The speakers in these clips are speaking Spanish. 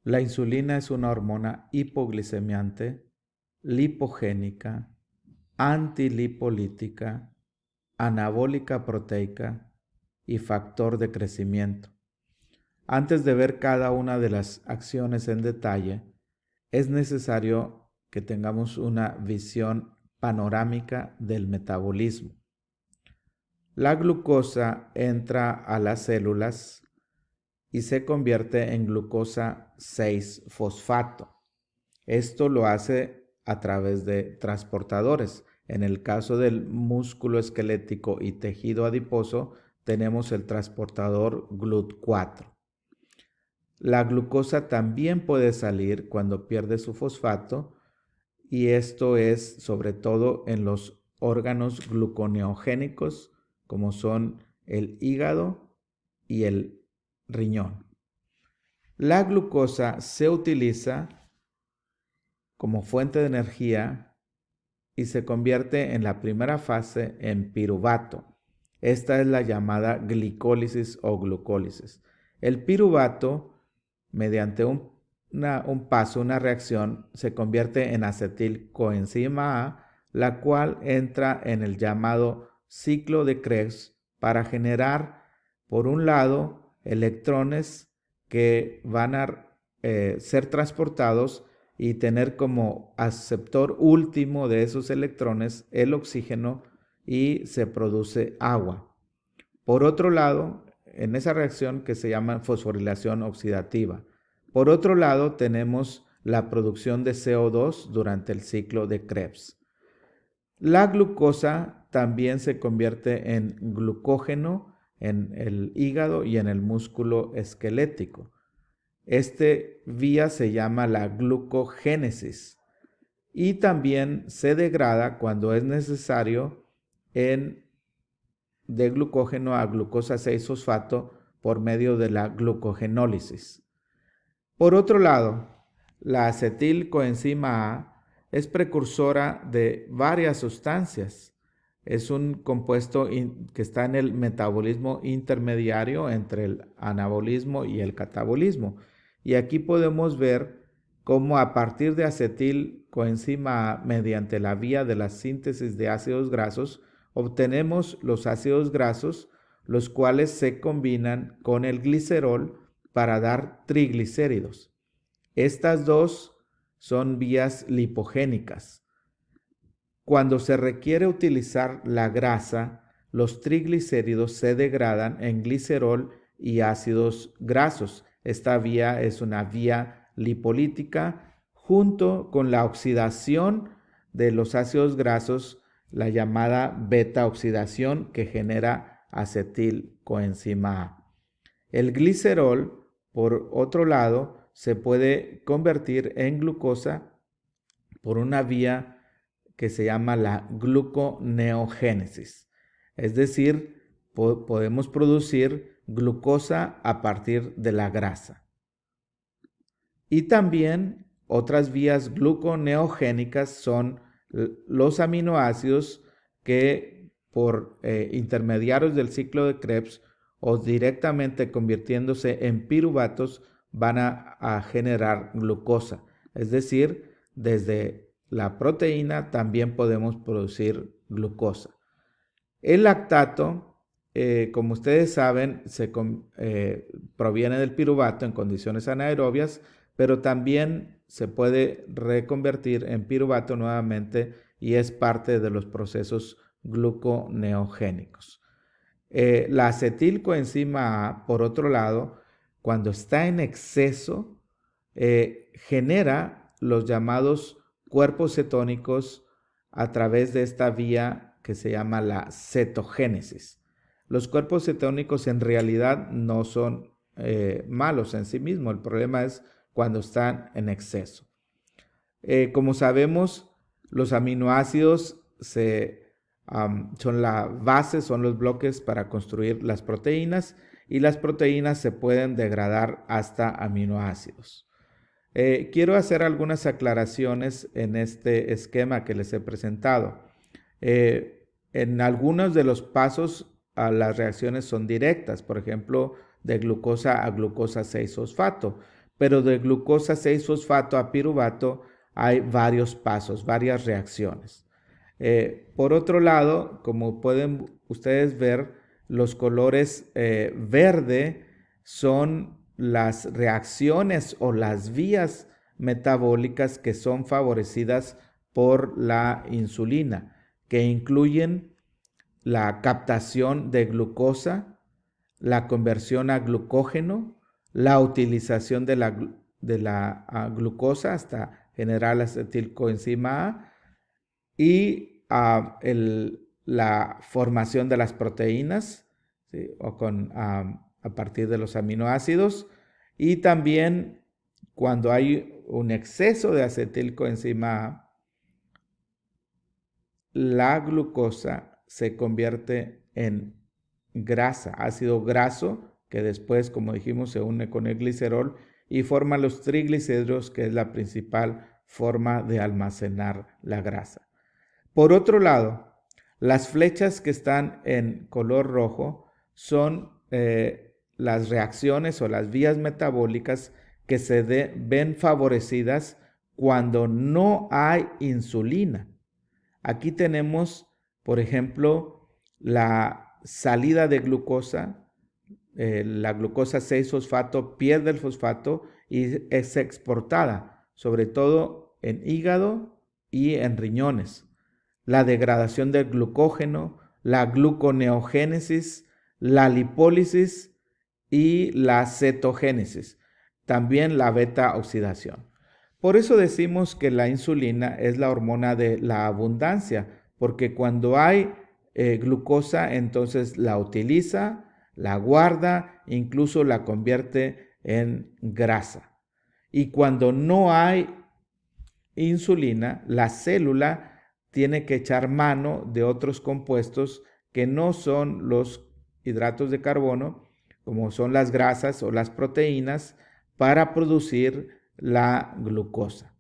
La insulina es una hormona hipoglicemiante, lipogénica, antilipolítica, anabólica proteica y factor de crecimiento. Antes de ver cada una de las acciones en detalle, es necesario que tengamos una visión panorámica del metabolismo. La glucosa entra a las células y se convierte en glucosa 6-fosfato. Esto lo hace a través de transportadores. En el caso del músculo esquelético y tejido adiposo, tenemos el transportador GLUT4. La glucosa también puede salir cuando pierde su fosfato, y esto es sobre todo en los órganos gluconeogénicos, como son el hígado y el riñón. La glucosa se utiliza como fuente de energía y se convierte en la primera fase en piruvato. Esta es la llamada glicólisis o glucólisis. El piruvato, mediante una reacción, se convierte en acetilcoenzima A, la cual entra en el llamado ciclo de Krebs para generar, por un lado, electrones que van a ser transportados y tener como aceptor último de esos electrones el oxígeno, y se produce agua. Por otro lado, en esa reacción que se llama fosforilación oxidativa. Por otro lado, tenemos la producción de CO2 durante el ciclo de Krebs. La glucosa también se convierte en glucógeno en el hígado y en el músculo esquelético. Este vía se llama la glucogénesis y también se degrada cuando es necesario de glucógeno a glucosa 6-fosfato por medio de la glucogenólisis. Por otro lado, la acetilcoenzima A es precursora de varias sustancias. Es un compuesto que está en el metabolismo intermediario entre el anabolismo y el catabolismo. Y aquí podemos ver cómo a partir de acetilcoenzima A, mediante la vía de la síntesis de ácidos grasos, obtenemos los ácidos grasos, los cuales se combinan con el glicerol para dar triglicéridos. Estas dos son vías lipogénicas. Cuando se requiere utilizar la grasa, los triglicéridos se degradan en glicerol y ácidos grasos. Esta vía es una vía lipolítica junto con la oxidación de los ácidos grasos, la llamada beta oxidación, que genera acetilcoenzima A. El glicerol, por otro lado, se puede convertir en glucosa por una vía que se llama la gluconeogénesis. Es decir, podemos producir glucosa a partir de la grasa. Y también otras vías gluconeogénicas son los aminoácidos que por intermediarios del ciclo de Krebs o directamente convirtiéndose en piruvatos van a generar glucosa. Es decir, desde la proteína también podemos producir glucosa. El lactato, como ustedes saben, proviene del piruvato en condiciones anaerobias, pero también se puede reconvertir en piruvato nuevamente y es parte de los procesos gluconeogénicos. La acetilcoenzima A, por otro lado, cuando está en exceso, genera los llamados cuerpos cetónicos a través de esta vía que se llama la cetogénesis. Los cuerpos cetónicos en realidad no son malos en sí mismos, el problema es cuando están en exceso. Como sabemos, los aminoácidos son la base, son los bloques para construir las proteínas, y las proteínas se pueden degradar hasta aminoácidos. Quiero hacer algunas aclaraciones en este esquema que les he presentado. En algunos de los pasos las reacciones son directas, por ejemplo, de glucosa a glucosa 6-fosfato, pero de glucosa 6-fosfato a piruvato hay varios pasos, varias reacciones. Por otro lado, como pueden ustedes ver, los colores verde son las reacciones o las vías metabólicas que son favorecidas por la insulina, que incluyen la captación de glucosa, la conversión a glucógeno, la utilización de la glucosa hasta generar la acetilcoenzima A y la formación de las proteínas, ¿sí? A partir de los aminoácidos, y también cuando hay un exceso de acetilcoenzima A, la glucosa se convierte en grasa, ácido graso, que después, como dijimos, se une con el glicerol y forma los triglicéridos, que es la principal forma de almacenar la grasa. Por otro lado, las flechas que están en color rojo son las reacciones o las vías metabólicas que se ven favorecidas cuando no hay insulina. Aquí tenemos, por ejemplo, la salida de glucosa. La glucosa 6-fosfato pierde el fosfato y es exportada, sobre todo en hígado y en riñones. La degradación del glucógeno, la gluconeogénesis, la lipólisis y la cetogénesis, también la beta oxidación. Por eso decimos que la insulina es la hormona de la abundancia, porque cuando hay glucosa, entonces la utiliza, la guarda, incluso la convierte en grasa. Y cuando no hay insulina, la célula tiene que echar mano de otros compuestos que no son los hidratos de carbono, como son las grasas o las proteínas, para producir la glucosa.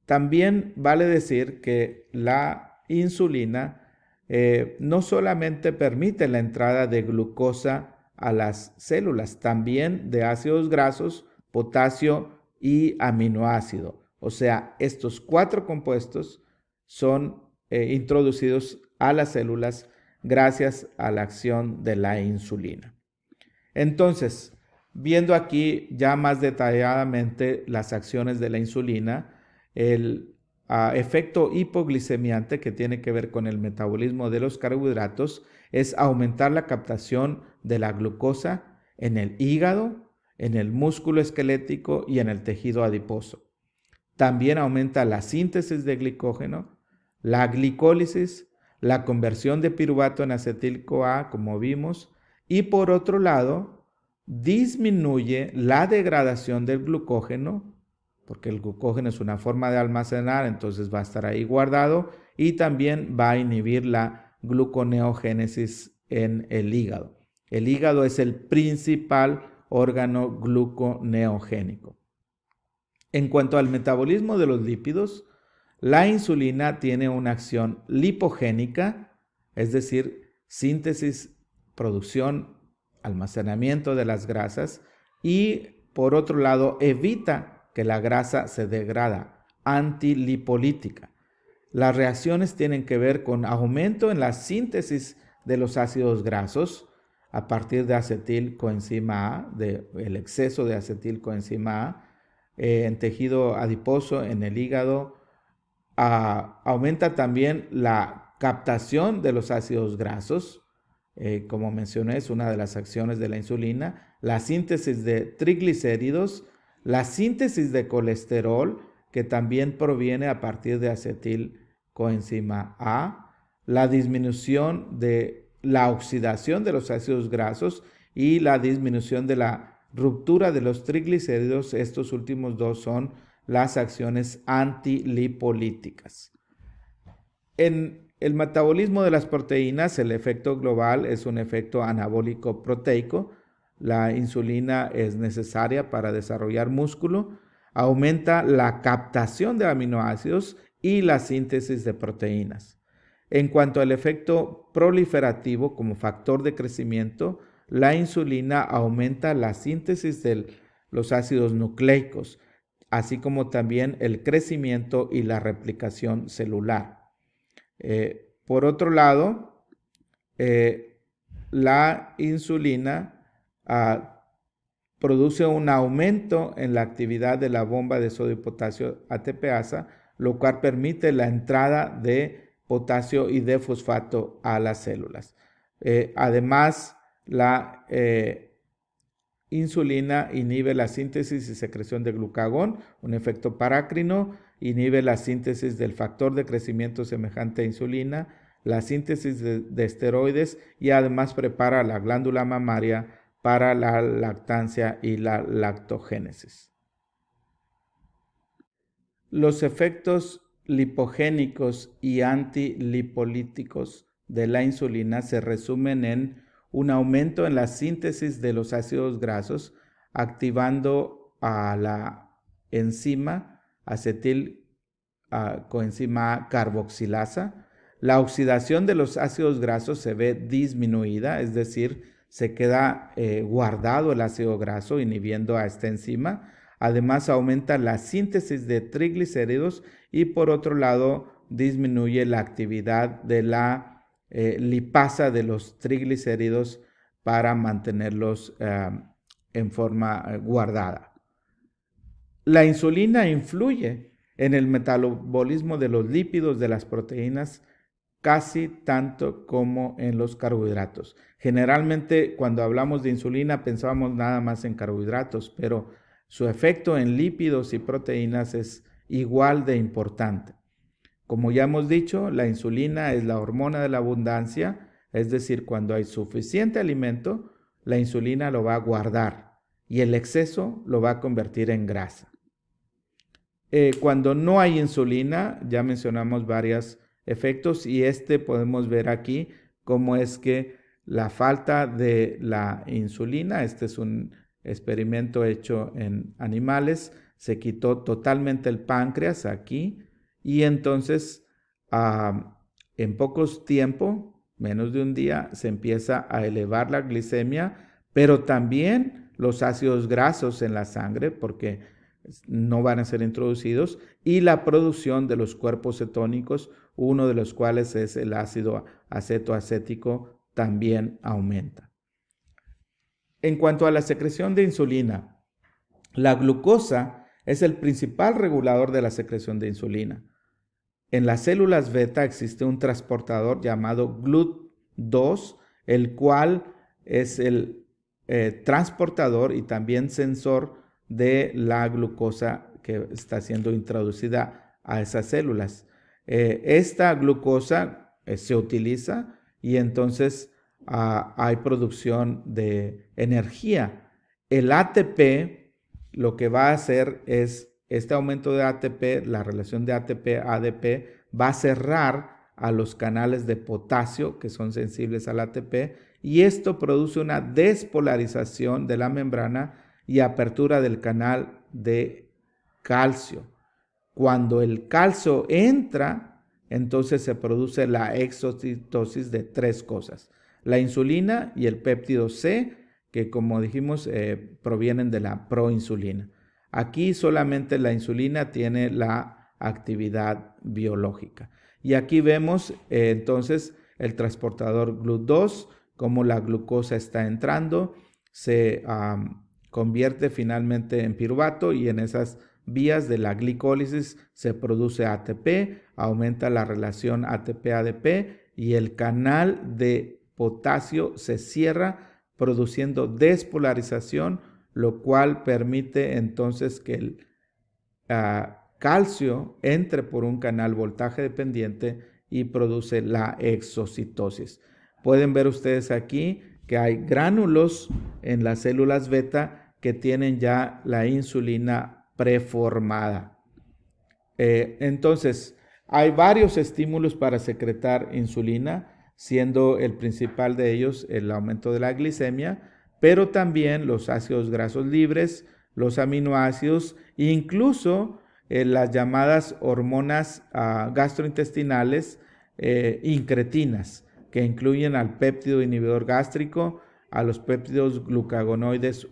También vale decir que la insulina no solamente permite la entrada de glucosa a las células, también de ácidos grasos, potasio y aminoácido. O sea, estos 4 compuestos son introducidos a las células gracias a la acción de la insulina. Entonces, viendo aquí ya más detalladamente las acciones de la insulina, el efecto hipoglicemiante, que tiene que ver con el metabolismo de los carbohidratos, es aumentar la captación de la glucosa en el hígado, en el músculo esquelético y en el tejido adiposo. También aumenta la síntesis de glicógeno, la glicólisis, la conversión de piruvato en acetil-CoA, como vimos, y por otro lado, disminuye la degradación del glucógeno, porque el glucógeno es una forma de almacenar, entonces va a estar ahí guardado, y también va a inhibir la gluconeogénesis en el hígado. El hígado es el principal órgano gluconeogénico. En cuanto al metabolismo de los lípidos, la insulina tiene una acción lipogénica, es decir, síntesis, producción, almacenamiento de las grasas, y por otro lado evita que la grasa se degrada, antilipolítica. Las reacciones tienen que ver con aumento en la síntesis de los ácidos grasos a partir de acetilcoenzima A, del exceso de acetilcoenzima A, en tejido adiposo, en el hígado. Aumenta también la captación de los ácidos grasos, como mencioné, es una de las acciones de la insulina, la síntesis de triglicéridos, la síntesis de colesterol, que también proviene a partir de acetilcoenzima A, la disminución de la oxidación de los ácidos grasos y la disminución de la ruptura de los triglicéridos. Estos últimos dos son las acciones antilipolíticas. En el metabolismo de las proteínas, el efecto global es un efecto anabólico proteico. La insulina es necesaria para desarrollar músculo, aumenta la captación de aminoácidos y la síntesis de proteínas. En cuanto al efecto proliferativo como factor de crecimiento, la insulina aumenta la síntesis de los ácidos nucleicos, así como también el crecimiento y la replicación celular. Por otro lado, la insulina produce un aumento en la actividad de la bomba de sodio y potasio ATPasa, lo cual permite la entrada de potasio y de fosfato a las células. Además, la insulina inhibe la síntesis y secreción de glucagón, un efecto parácrino, inhibe la síntesis del factor de crecimiento semejante a insulina, la síntesis de esteroides y además prepara la glándula mamaria para la lactancia y la lactogénesis. Los efectos lipogénicos y antilipolíticos de la insulina se resumen en un aumento en la síntesis de los ácidos grasos, activando a la enzima acetilcoenzima A carboxilasa. La oxidación de los ácidos grasos se ve disminuida, es decir, se queda guardado el ácido graso inhibiendo a esta enzima. Además, aumenta la síntesis de triglicéridos y por otro lado disminuye la actividad de la lipasa de los triglicéridos para mantenerlos en forma guardada. La insulina influye en el metabolismo de los lípidos, de las proteínas, casi tanto como en los carbohidratos. Generalmente, cuando hablamos de insulina, pensábamos nada más en carbohidratos, pero su efecto en lípidos y proteínas es igual de importante. Como ya hemos dicho, la insulina es la hormona de la abundancia, es decir, cuando hay suficiente alimento, la insulina lo va a guardar y el exceso lo va a convertir en grasa. Cuando no hay insulina, ya mencionamos varios efectos y podemos ver aquí cómo es que la falta de la insulina, este es un experimento hecho en animales, se quitó totalmente el páncreas aquí y entonces en pocos tiempo, menos de un día, se empieza a elevar la glicemia, pero también los ácidos grasos en la sangre porque no van a ser introducidos y la producción de los cuerpos cetónicos, uno de los cuales es el ácido acetoacético, también aumenta. En cuanto a la secreción de insulina, la glucosa es el principal regulador de la secreción de insulina. En las células beta existe un transportador llamado GLUT2, el cual es el transportador y también sensor de la glucosa que está siendo introducida a esas células. Esta glucosa se utiliza y entonces hay producción de energía. El ATP lo que va a hacer es este aumento de ATP, la relación de ATP-ADP va a cerrar a los canales de potasio que son sensibles al ATP y esto produce una despolarización de la membrana y apertura del canal de calcio. Cuando el calcio entra, entonces se produce la exocitosis de tres cosas: la insulina y el péptido C, que como dijimos provienen de la proinsulina. Aquí solamente la insulina tiene la actividad biológica. Y aquí vemos entonces el transportador GLUT2, cómo la glucosa está entrando, se convierte finalmente en piruvato y en esas vías de la glicólisis se produce ATP, aumenta la relación ATP-ADP y el canal de potasio se cierra produciendo despolarización, lo cual permite entonces que el calcio entre por un canal voltaje dependiente y produce la exocitosis. Pueden ver ustedes aquí que hay gránulos en las células beta que tienen ya la insulina preformada. Entonces, hay varios estímulos para secretar insulina, siendo el principal de ellos el aumento de la glicemia, pero también los ácidos grasos libres, los aminoácidos, incluso las llamadas hormonas gastrointestinales incretinas, que incluyen al péptido inhibidor gástrico, a los péptidos glucagonoides